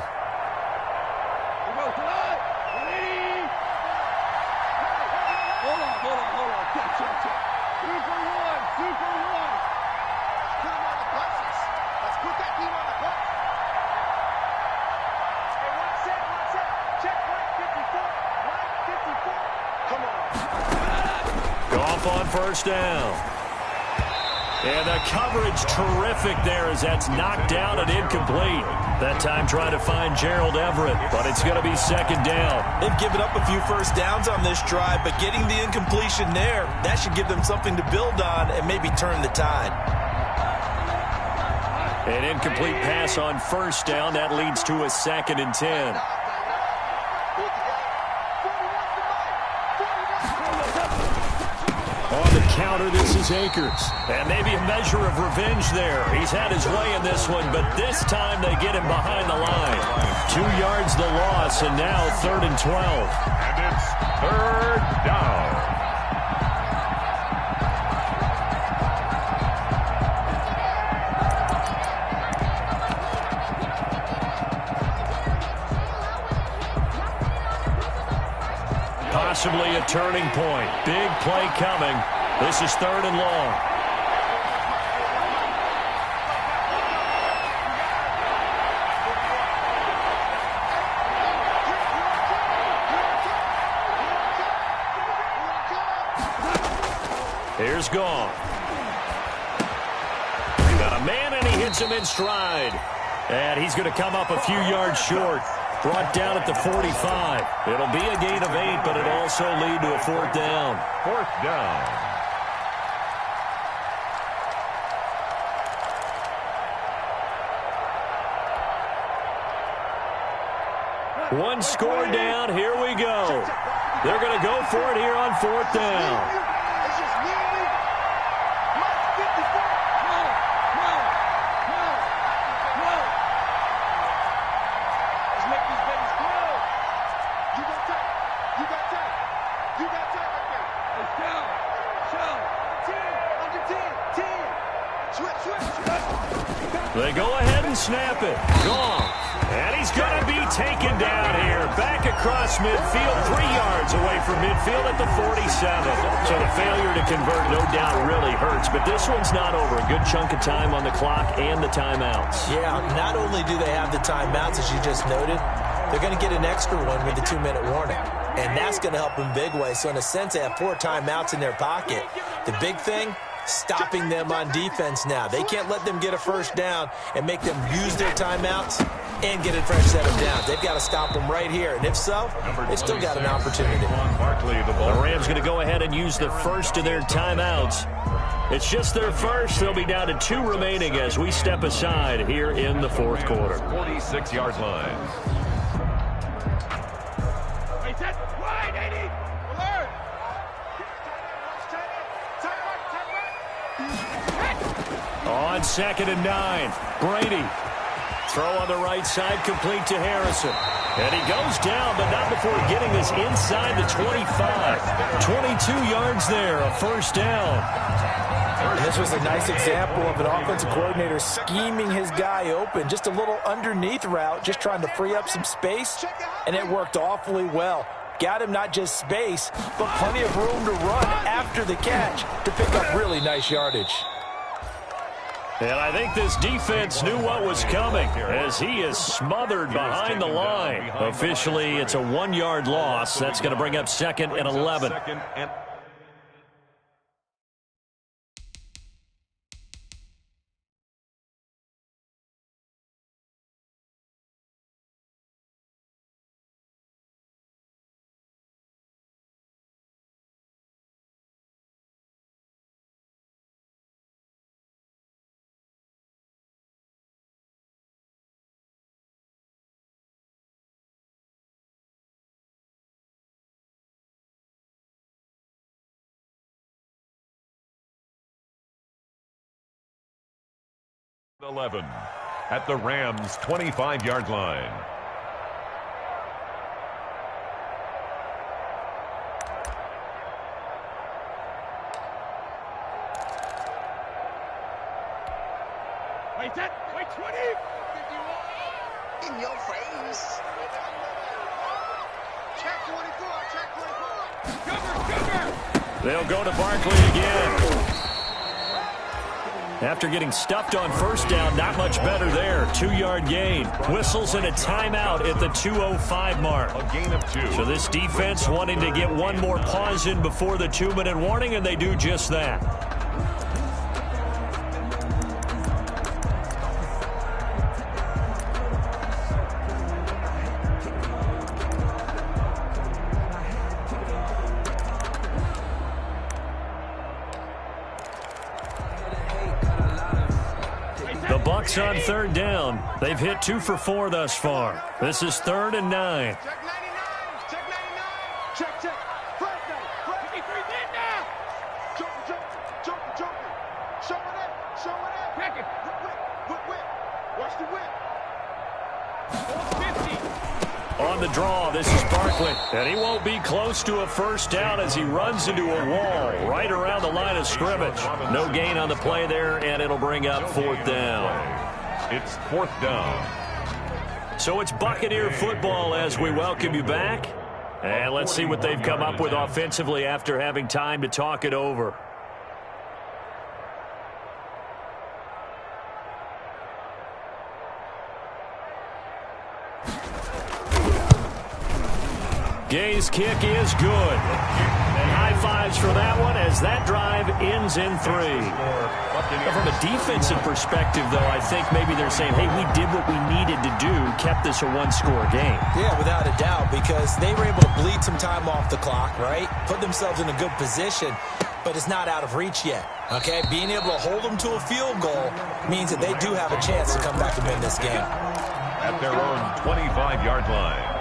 On first down. And the coverage terrific there as that's knocked down and incomplete. That time trying to find Gerald Everett, but it's going to be 2nd down. They've given up a few first downs on this drive, but getting the incompletion there, that should give them something to build on and maybe turn the tide. An incomplete pass on first down. That leads to a 2nd and 10. On the counter, this is Akers. And maybe a measure of revenge there. He's had his way in this one, but this time they get him behind the line. 2 yards the loss, and now 3rd and 12. And it's 3rd down. Possibly a turning point. Big play coming. This is 3rd and long. Here's Gone. Got a man, and he hits him in stride. And he's going to come up a few yards short. Brought down at the 45. It'll be a gain of 8, but it'll also lead to a 4th down. 4th down. One score down. Here we go. They're going to go for it here on 4th down. They go ahead and snap it. Gone. And he's going to be taken down here. Back across midfield, 3 yards away from midfield at the 47. So the failure to convert no doubt really hurts, but this one's not over. A good chunk of time on the clock and the timeouts. Yeah, not only do they have the timeouts, as you just noted, they're going to get an extra one with the 2-minute warning. And that's going to help in big way. So in a sense, they have 4 timeouts in their pocket. The big thing, stopping them on defense now. They can't let them get a first down and make them use their timeouts and get a fresh set of downs. They've got to stop them right here. And if so, they've still got an opportunity. The Rams going to go ahead and use the first of their timeouts. It's just their first. They'll be down to 2 remaining as we step aside here in the 4th quarter. 46-yard line. On 2nd and 9, Brady. Throw on the right side, complete to Harrison. And he goes down, but not before getting this inside the 25. 22 yards there, a first down. And this was a nice example of an offensive coordinator scheming his guy open. Just a little underneath route, just trying to free up some space, and it worked awfully well. Got him not just space, but plenty of room to run after the catch to pick up really nice yardage. And I think this defense knew what was coming as he is smothered behind the line. Officially, it's a 1-yard loss. That's going to bring up 2nd and 11. At the Rams' 25-yard line. Wait, 20. In your face. Check 24, check 24. Cover. They'll go to Barkley again. After getting stuffed on first down, not much better there. 2-yard gain. Whistles and a timeout at the 2:05 mark. A gain of 2. So this defense wanting to get one more pause in before the 2-minute warning, and they do just that. The Bucs on 3rd down. They've hit 2 for 4 thus far. This is 3rd and 9. Check 99. Check 99. Check. Fred now. 53 men now. Joker. Show it. Pack it. Whip. Watch the whip. 50. On the draw, this is Barkley. And he won't be close to a first down as he runs into a wall right around the line of scrimmage. No gain on the play there, and it'll bring up 4th down. It's 4th down. So it's Buccaneer football as we welcome you back. And let's see what they've come up with offensively after having time to talk it over. Gay's kick is good. And high fives for that one as that drive ends in 3. Now, from a defensive perspective, though, I think maybe they're saying, hey, we did what we needed to do, kept this a 1-score game. Yeah, without a doubt, because they were able to bleed some time off the clock, right? Put themselves in a good position, but it's not out of reach yet, okay? Being able to hold them to a field goal means that they do have a chance to come back and win this game. At their own 25-yard line.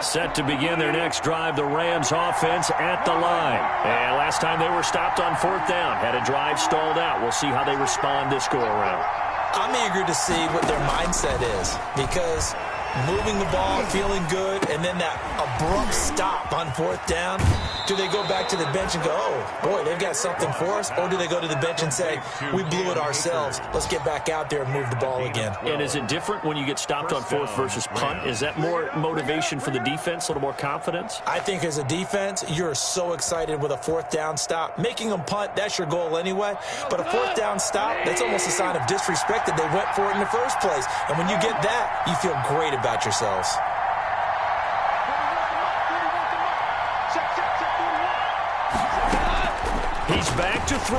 Set to begin their next drive, the Rams offense at the line. And last time they were stopped on 4th down, had a drive stalled out. We'll see how they respond this go-around. I'm eager to see what their mindset is because moving the ball, feeling good, and then that abrupt stop on 4th down. Do they go back to the bench and go, oh, boy, they've got something for us? Or do they go to the bench and say, we blew it ourselves. Let's get back out there and move the ball again. And is it different when you get stopped on 4th versus punt? Is that more motivation for the defense, a little more confidence? I think as a defense, you're so excited with a 4th down stop. Making them punt, that's your goal anyway. But a 4th down stop, that's almost a sign of disrespect that they went for it in the first place. And when you get that, you feel great about yourselves. He's back to throw.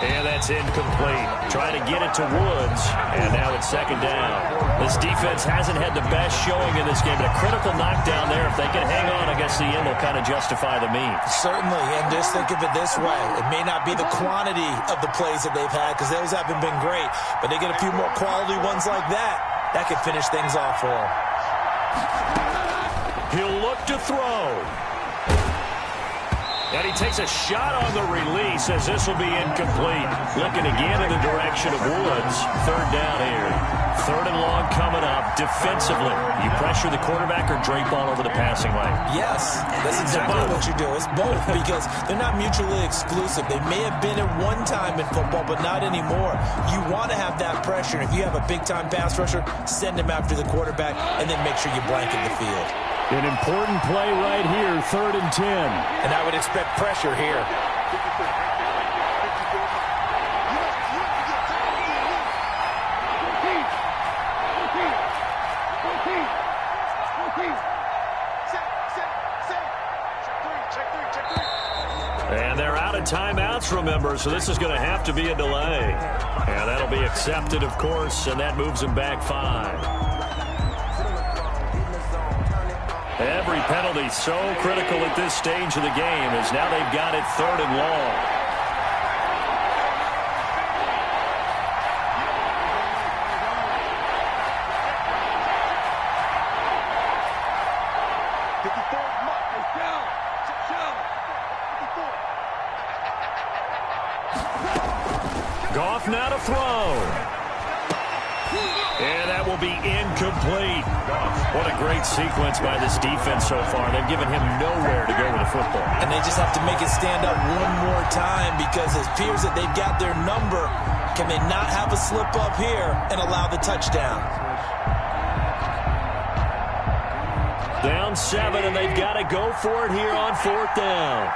And that's incomplete. Trying to get it to Woods. And now it's 2nd down. This defense hasn't had the best showing in this game, but a critical knockdown there. If they can hang on, I guess the end will kind of justify the means. Certainly, and just think of it this way. It may not be the quantity of the plays that they've had because those haven't been great, but they get a few more quality ones like that. That could finish things off for them. He'll look to throw. And he takes a shot on the release as this will be incomplete. Looking again in the direction of Woods. Third down here. Third and long coming up. Defensively, you pressure the quarterback or drape all over the passing lane? Yes, that's exactly what you do. It's both because they're not mutually exclusive. They may have been at one time in football, but not anymore. You want to have that pressure. If you have a big-time pass rusher, send him after the quarterback and then make sure you blanket the field. An important play right here, 3rd and 10. And I would expect pressure here. And they're out of timeouts, remember, so this is going to have to be a delay. And that'll be accepted, of course, and that moves them back 5. Every penalty so critical at this stage of the game as now they've got it 3rd and long. Goff now to throw. And that will be incomplete. What a great sequence by this defense so far. They've given him nowhere to go with the football. And they just have to make it stand up one more time because it appears that they've got their number. Can they not have a slip up here and allow the touchdown? Down 7, and they've got to go for it here on 4th down.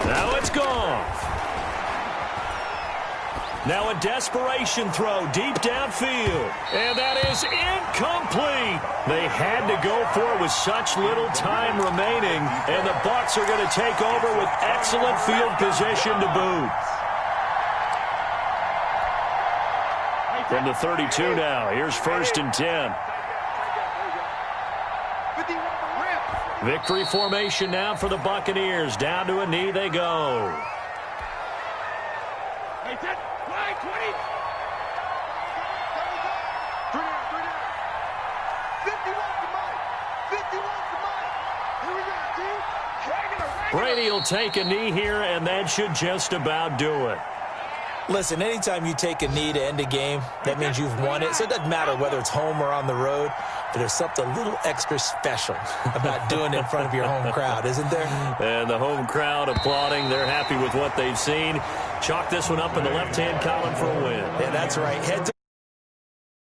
Now it's gone. Now a desperation throw deep downfield. And that is incomplete. They had to go for it with such little time remaining. And the Bucs are going to take over with excellent field position to boot. From the 32 now, here's 1st and 10. Victory formation now for the Buccaneers. Down to a knee they go. Brady will take a knee here, and that should just about do it. Listen, anytime you take a knee to end a game, that means you've won it. So it doesn't matter whether it's home or on the road, but there's something a little extra special about doing it in front of your home crowd, isn't there? And the home crowd applauding. They're happy with what they've seen. Chalk this one up in the left-hand column for a win. Yeah, that's right. Head to